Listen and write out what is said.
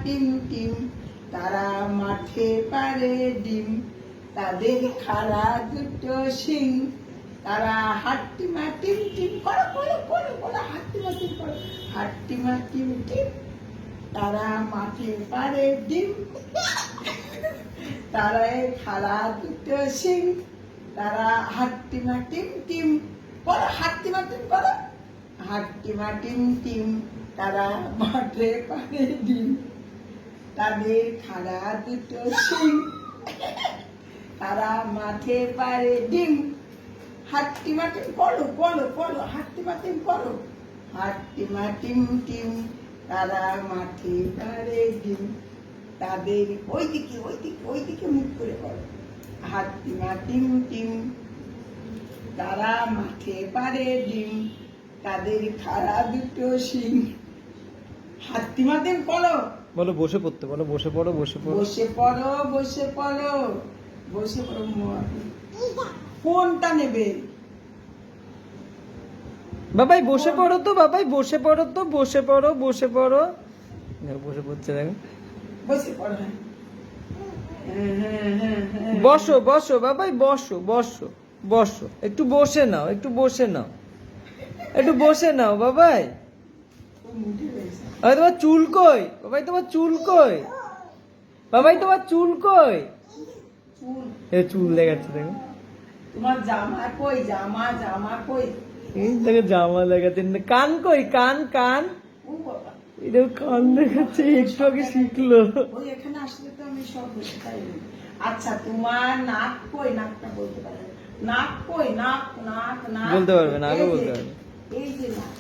Team team, তারা মাঠে পারে ডিম, তাদের খাড়া দুটো শিং, তারা হাট্টিমা টিম টিম, করো করো করো করো, হাট্টিমা টিম করো, হাট্টিমা টিম টিম, তারা মাঠে পারে ডিম, তারা খাড়া দুটো শিং, তারা হাট্টিমা টিম টিম, করো হাট্টিমা টিম করো, হাট্টিমা টিম টিম, তারা মাঠে পারে ডিম, তাদের খাড়া দুটো শিং, তারা মাঠে পারে ডিম, হাট্টিমা টিম করো করো করো, হাট্টিমা টিম করো, হাট্টিমা টিম টিম, তারা মাঠে পারে ডিম, তাদের ওইদিকে ওইদিকে ওইদিকে মুখ করে করো, হাট্টিমা টিম টিম, তারা মাঠে পারে ডিম, তাদের খাড়া দুটো শিং, হাট্টিমা টিম করো। বলো বসে পড়তে, বলো বসে পড়ো বসে পড়ো। বসে পড়ো বসে পড়ো বসে পড়ো, কোনটা নেবে? বাবাই বসে পড়ো তো, বাবাই বসে পড়ো তো, বসে পড়ো বসে পড়ো। দেখো বসে পড়ছে, দেখো বসে পড়ো। হ্যাঁ হ্যাঁ হ্যাঁ হ্যাঁ, বসো বসো বাবাই, বসো বসো বসো, একটু বসে নাও, একটু বসে নাও, একটু বসে নাও বাবাই। খুব মুঠে রয়েছে। বাবাই তোমার চুল কই? বাবাই তোমার চুল কই? বাবাই তোমার চুল কই? চুল, এ চুল দেখাচ্ছে, দেখো তোমার জামা কই? জামা জামা কই? এই দেখো জামা দেখাচ্ছে। কান কই? কান কান, ও বাবা, এটা কান দেখাচ্ছে, একটু আগে শিখলো। ওই এখানে আসলে তো আমি সব বসে পাই। আচ্ছা তোমার নাক কই? নাকটা বলতে পারে? নাক কই? নাক নাক নাক বলতে পারবে না, আগে এই যে, বলতে পারবে। এই যে নাক।